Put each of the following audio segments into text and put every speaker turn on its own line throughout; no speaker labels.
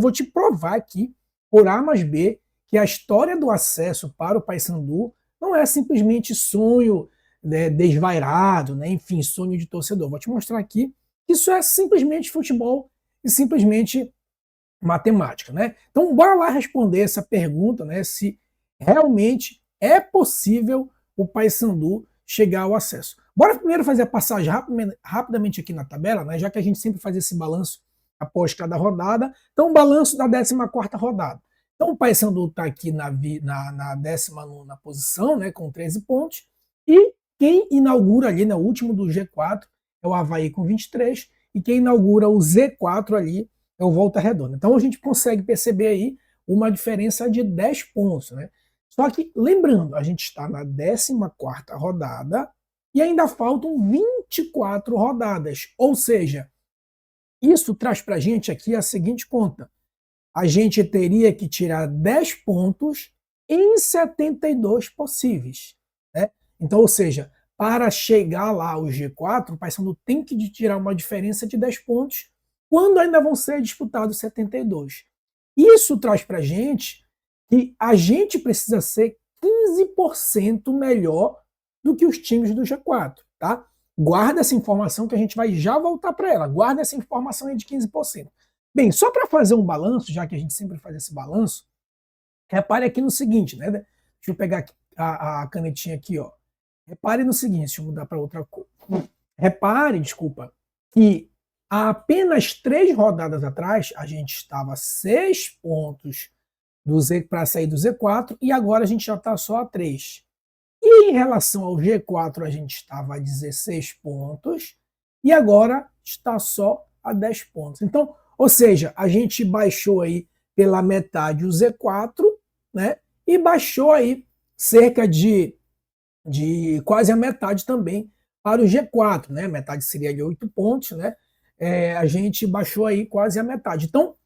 vou te provar aqui, por A mais B, que a história do acesso para o Paysandu não é simplesmente sonho, né, desvairado, né, enfim, sonho de torcedor. Vou te mostrar aqui que isso é simplesmente futebol e simplesmente matemática, né? Então, bora lá responder essa pergunta, né, se realmente é possível o Paysandu chegar ao acesso. Bora primeiro fazer a passagem rapidamente aqui na tabela, né, já que a gente sempre faz esse balanço após cada rodada. Então, o balanço da 14ª rodada. Então, o Paysandu está aqui na 19ª posição, né, com 13 pontos, e quem inaugura ali, né, o último do G4 é o Avaí com 23, e quem inaugura o Z4 ali é o Volta Redonda. Então, a gente consegue perceber aí uma diferença de 10 pontos, né? Só que, lembrando, a gente está na 14ª rodada e ainda faltam 24 rodadas. Ou seja, isso traz para a gente aqui a seguinte conta. A gente teria que tirar 10 pontos em 72 possíveis, né? Então, ou seja, para chegar lá ao G4, o Paysandu tem que tirar uma diferença de 10 pontos quando ainda vão ser disputados 72. Isso traz para a gente que a gente precisa ser 15% melhor do que os times do G4, tá? Guarda essa informação que a gente vai já voltar para ela. Guarda essa informação aí de 15%. Bem, só para fazer um balanço, já que a gente sempre faz esse balanço, repare aqui no seguinte, né? Deixa eu pegar a canetinha aqui, ó. Repare no seguinte, deixa eu mudar para outra cor. Repare, desculpa, que há apenas 3 rodadas atrás, a gente estava a 6 pontos para sair do Z4 e agora a gente já está só a 3. E em relação ao G4, a gente estava a 16 pontos e agora está só a 10 pontos. Então, ou seja, a gente baixou aí pela metade o Z4, né? E baixou aí cerca de quase a metade também para o G4, né? Metade seria de 8 pontos, né? A gente baixou aí quase a metade. Então,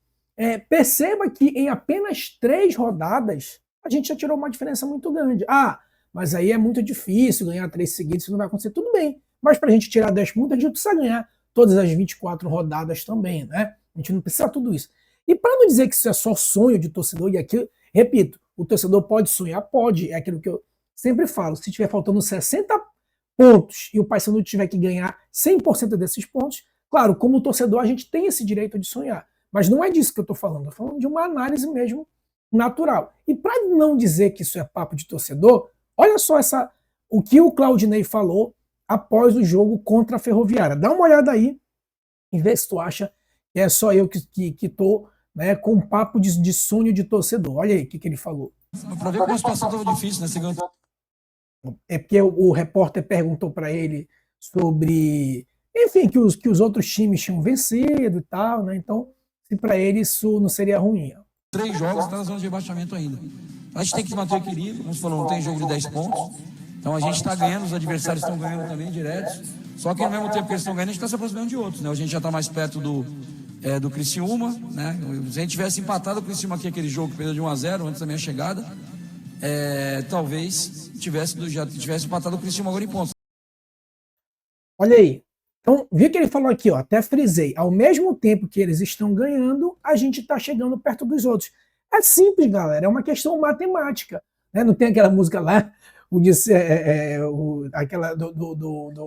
perceba que em apenas 3 rodadas a gente já tirou uma diferença muito grande. Ah, mas aí é muito difícil ganhar 3 seguidos, isso não vai acontecer. Tudo bem, mas para a gente tirar 10 pontos, a gente precisa ganhar todas as 24 rodadas também, né? A gente não precisa tudo isso. E para não dizer que isso é só sonho de torcedor, e aqui, repito, o torcedor pode sonhar? Pode, é aquilo que eu sempre falo, se tiver faltando 60 pontos e o Paysandu tiver que ganhar 100% desses pontos, claro, como torcedor a gente tem esse direito de sonhar, mas não é disso que eu estou falando de uma análise mesmo natural. E para não dizer que isso é papo de torcedor, olha só o que o Claudinei falou após o jogo contra a Ferroviária. Dá uma olhada aí e vê se tu acha que é só eu que estou, né, com um papo de sonho de torcedor. Olha aí o que ele falou.
Para ver como a situação estava difícil, né?
É porque o repórter perguntou para ele sobre, enfim, que os outros times tinham vencido e tal, né? Então, se para ele isso não seria ruim.
3 jogos está na zona de rebaixamento ainda. A gente tem que manter o equilíbrio, como você falou, não tem jogo de 10 pontos. Então a gente está ganhando, os adversários estão ganhando também diretos. Só que ao mesmo tempo que eles estão ganhando, a gente está se aproximando de outros, né? A gente já está mais perto do Criciúma, né? Se a gente tivesse empatado o Criciúma aqui, aquele jogo que perdeu de 1-0 antes da minha chegada, talvez já tivesse empatado o Criciúma agora em pontos.
Olha aí. Então, viu que ele falou aqui, ó, até frisei. Ao mesmo tempo que eles estão ganhando, a gente está chegando perto dos outros. É simples, galera. É uma questão matemática. Né? Não tem aquela música lá,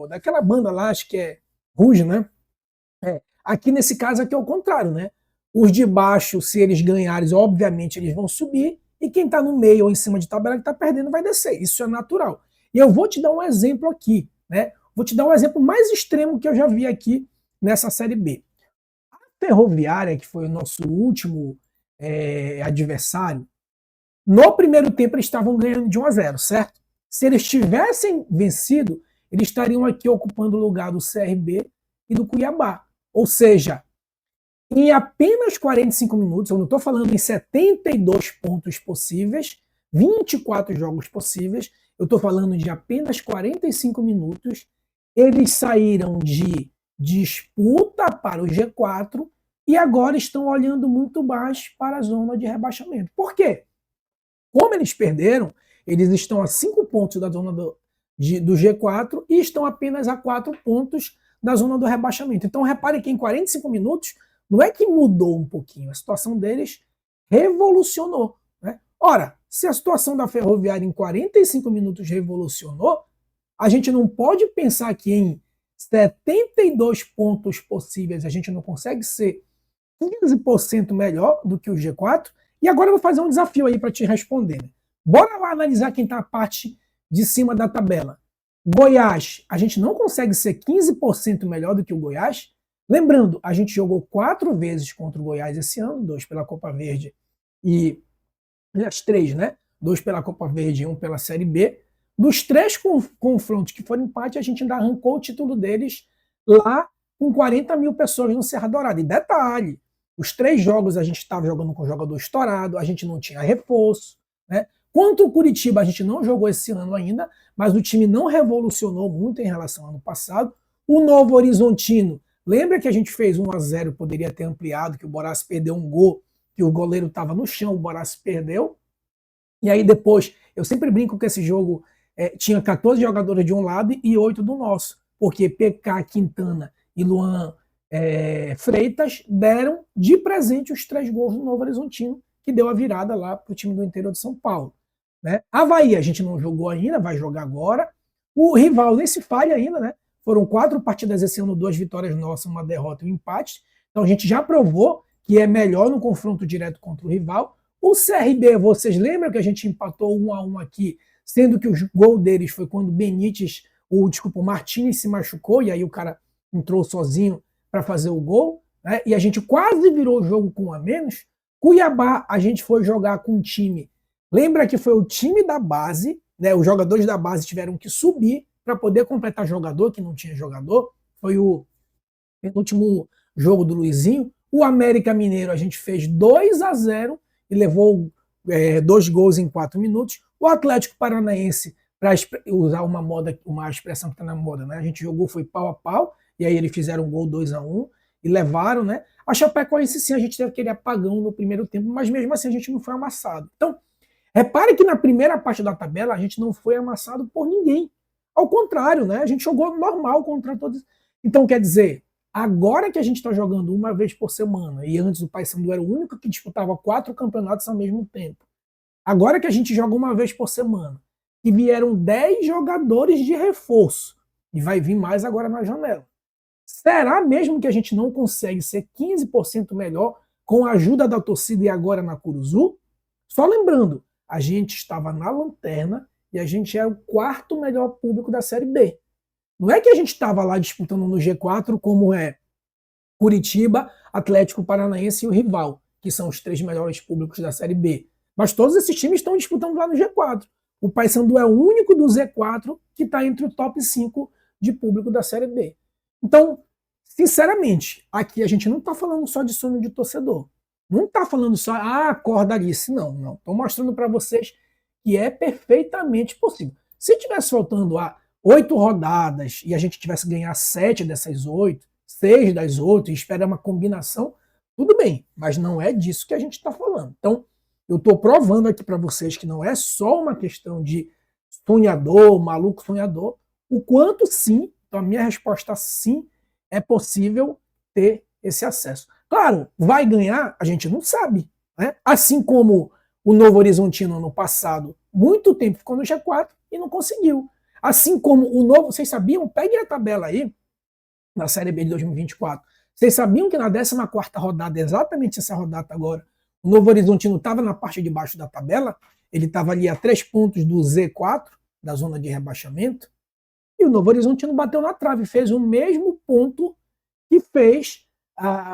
daquela banda lá, acho que é Ruge, né? Aqui nesse caso aqui é o contrário, né? Os de baixo, se eles ganharem, obviamente eles vão subir, e quem está no meio ou em cima de tabela que está perdendo vai descer. Isso é natural. E eu vou te dar um exemplo aqui, né? Vou te dar um exemplo mais extremo que eu já vi aqui nessa Série B. A Ferroviária, que foi o nosso último adversário, no primeiro tempo eles estavam ganhando de 1-0, certo? Se eles tivessem vencido, eles estariam aqui ocupando o lugar do CRB e do Cuiabá. Ou seja, em apenas 45 minutos, eu não estou falando em 72 pontos possíveis, 24 jogos possíveis, eu estou falando de apenas 45 minutos, eles saíram de disputa para o G4 e agora estão olhando muito baixo para a zona de rebaixamento. Por quê? Como eles perderam, eles estão a 5 pontos da zona do G4 e estão apenas a 4 pontos da zona do rebaixamento. Então repare que em 45 minutos não é que mudou um pouquinho, a situação deles revolucionou, né? Ora, se a situação da Ferroviária em 45 minutos revolucionou, a gente não pode pensar que em 72 pontos possíveis a gente não consegue ser 15% melhor do que o G4. E agora eu vou fazer um desafio aí para te responder. Né? Bora lá analisar quem está a parte de cima da tabela. Goiás, a gente não consegue ser 15% melhor do que o Goiás. Lembrando, a gente jogou 4 vezes contra o Goiás esse ano, 2 pela Copa Verde e as 3, né? 2 pela Copa Verde e 1 pela Série B. Dos 3 confrontos que foram empate, a gente ainda arrancou o título deles lá com 40 mil pessoas no Serra Dourada. E detalhe, os 3 jogos a gente estava jogando com jogador estourado, a gente não tinha reforço, né? Quanto o Curitiba, a gente não jogou esse ano ainda, mas o time não revolucionou muito em relação ao ano passado. O Novo Horizontino, lembra que a gente fez 1-0, poderia ter ampliado, que o Boraci perdeu um gol, que o goleiro estava no chão, o Boraci perdeu. E aí depois, eu sempre brinco que esse jogo tinha 14 jogadores de um lado e 8 do nosso, porque PK, Quintana e Luan Freitas deram de presente os 3 gols do Novo Horizontino, que deu a virada lá para o time do interior de São Paulo. Né? Avaí a gente não jogou ainda, vai jogar agora. O rival nem se falha ainda, né? Foram 4 partidas esse ano, 2 vitórias nossas, uma derrota e um empate. Então a gente já provou que é melhor no confronto direto contra o rival. O CRB, vocês lembram que a gente empatou 1-1 aqui, sendo que o gol deles foi quando o Martins se machucou, e aí o cara entrou sozinho para fazer o gol, né? E a gente quase virou o jogo com 1 a menos. Cuiabá, a gente foi jogar com um time. Lembra que foi o time da base, né? Os jogadores da base tiveram que subir para poder completar jogador, que não tinha jogador. Foi o último jogo do Luizinho. O América Mineiro a gente fez 2-0 e levou 2 gols em 4 minutos. O Atlético Paranaense, para usar uma expressão que está na moda, né? A gente jogou, foi pau a pau, e aí eles fizeram um gol 2-1 e levaram, né? A Chapecoense sim, a gente teve aquele apagão no primeiro tempo, mas mesmo assim a gente não foi amassado. Então, repare que na primeira parte da tabela a gente não foi amassado por ninguém. Ao contrário, né? A gente jogou normal contra todos. Então, quer dizer, agora que a gente está jogando uma vez por semana, e antes o Paysandu era o único que disputava 4 campeonatos ao mesmo tempo, agora que a gente joga uma vez por semana, e vieram 10 jogadores de reforço, e vai vir mais agora na janela, será mesmo que a gente não consegue ser 15% melhor com a ajuda da torcida e agora na Curuzu? Só lembrando, a gente estava na lanterna e a gente era o 4º melhor público da Série B. Não é que a gente estava lá disputando no G4 como é Curitiba, Atlético Paranaense e o rival, que são os 3 melhores públicos da Série B. Mas todos esses times estão disputando lá no G4. O Paysandu é o único do Z4 que está entre o top 5 de público da Série B. Então, sinceramente, aqui a gente não está falando só de sonho de torcedor. Não está falando só, acorda Alice. Não. Estou mostrando para vocês que é perfeitamente possível. Se tivesse faltando 8 rodadas e a gente tivesse que ganhar 7 dessas 8, 6 das 8 e esperar uma combinação, tudo bem, mas não é disso que a gente está falando. Então, eu estou provando aqui para vocês que não é só uma questão de sonhador, maluco sonhador, o quanto sim, então a minha resposta sim, é possível ter esse acesso. Claro, vai ganhar, a gente não sabe. Né? Assim como o Novo Horizontino no passado, muito tempo ficou no G4 e não conseguiu. Assim como o Novo, vocês sabiam? Peguem a tabela aí, na Série B de 2024. Vocês sabiam que na 14ª rodada, exatamente essa rodada agora, o Novo Horizontino estava na parte de baixo da tabela, ele estava ali a 3 pontos do Z4, da zona de rebaixamento, e o Novo Horizontino bateu na trave, fez o mesmo ponto que fez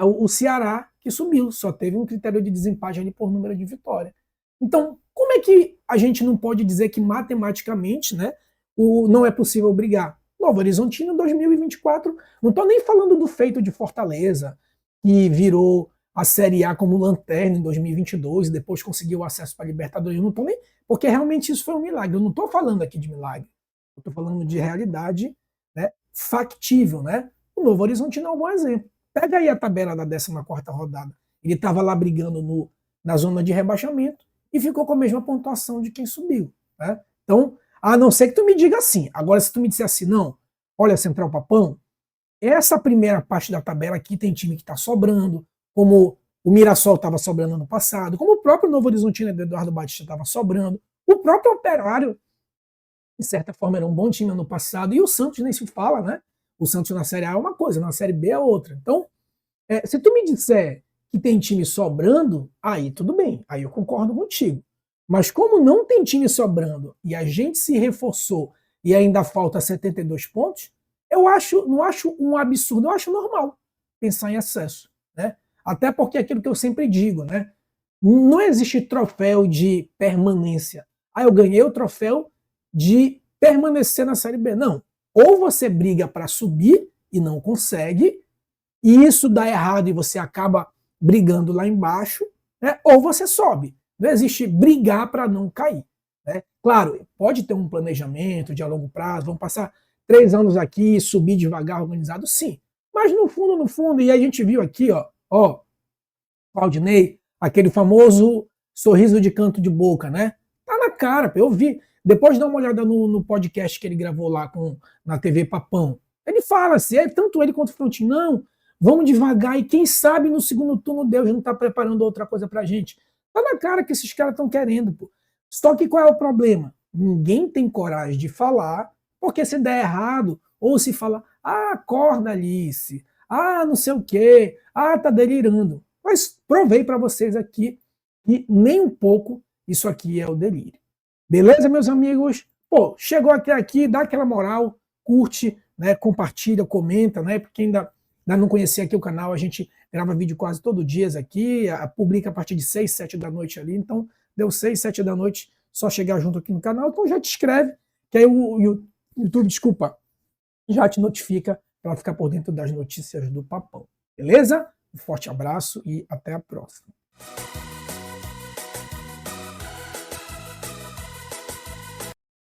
o Ceará, que subiu, só teve um critério de desempate ali por número de vitória. Então, como é que a gente não pode dizer que matematicamente, né, não é possível brigar? Novo Horizontino 2024, não estou nem falando do feito de Fortaleza, que virou a Série A como lanterna em 2022 e depois conseguiu acesso para a Libertadores, eu não estou nem, porque realmente isso foi um milagre, eu não estou falando aqui de milagre, eu estou falando de realidade, né, factível, né? O Novo Horizontino é um bom exemplo. Pega aí a tabela da 14ª rodada. Ele estava lá brigando na zona de rebaixamento e ficou com a mesma pontuação de quem subiu. Né? Então, a não ser que tu me diga assim. Agora, se tu me disser assim, não, olha, Central Papão, essa primeira parte da tabela aqui tem time que está sobrando, como o Mirassol estava sobrando no passado, como o próprio Novo Horizontino do Eduardo Batista estava sobrando, o próprio Operário, de certa forma, era um bom time no passado, e o Santos nem se fala, né? O Santos na Série A é uma coisa, na Série B é outra. Então, se tu me disser que tem time sobrando, aí tudo bem, aí eu concordo contigo. Mas como não tem time sobrando e a gente se reforçou e ainda falta 72 pontos, não acho um absurdo, eu acho normal pensar em acesso, né? Até porque é aquilo que eu sempre digo, né? Não existe troféu de permanência. Eu ganhei o troféu de permanecer na Série B. Não. Ou você briga para subir e não consegue, e isso dá errado e você acaba brigando lá embaixo, né? Ou você sobe. Não existe brigar para não cair, né? Claro, pode ter um planejamento de a longo prazo, vamos passar 3 anos aqui, subir devagar, organizado, sim. Mas no fundo, e a gente viu aqui, ó, Claudinei, aquele famoso sorriso de canto de boca, né? Tá na cara, eu vi. Depois dá uma olhada no podcast que ele gravou lá na TV Papão. Ele fala assim, tanto ele quanto o Frontin, não, vamos devagar e quem sabe no segundo turno Deus não está preparando outra coisa pra gente. Tá na cara que esses caras estão querendo, pô. Só que qual é o problema? Ninguém tem coragem de falar, porque se der errado, ou se falar, acorda Alice, não sei o quê, tá delirando. Mas provei para vocês aqui que nem um pouco isso aqui é o delírio. Beleza, meus amigos? Pô, chegou até aqui, dá aquela moral, curte, né, compartilha, comenta, né, porque ainda não conhecia aqui o canal, a gente grava vídeo quase todo dia aqui, publica a partir de 6, 7 da noite ali, então deu 6, 7 da noite, só chegar junto aqui no canal, então já te inscreve, que aí o YouTube, desculpa, já te notifica para ficar por dentro das notícias do Papão. Beleza? Um forte abraço e até a próxima.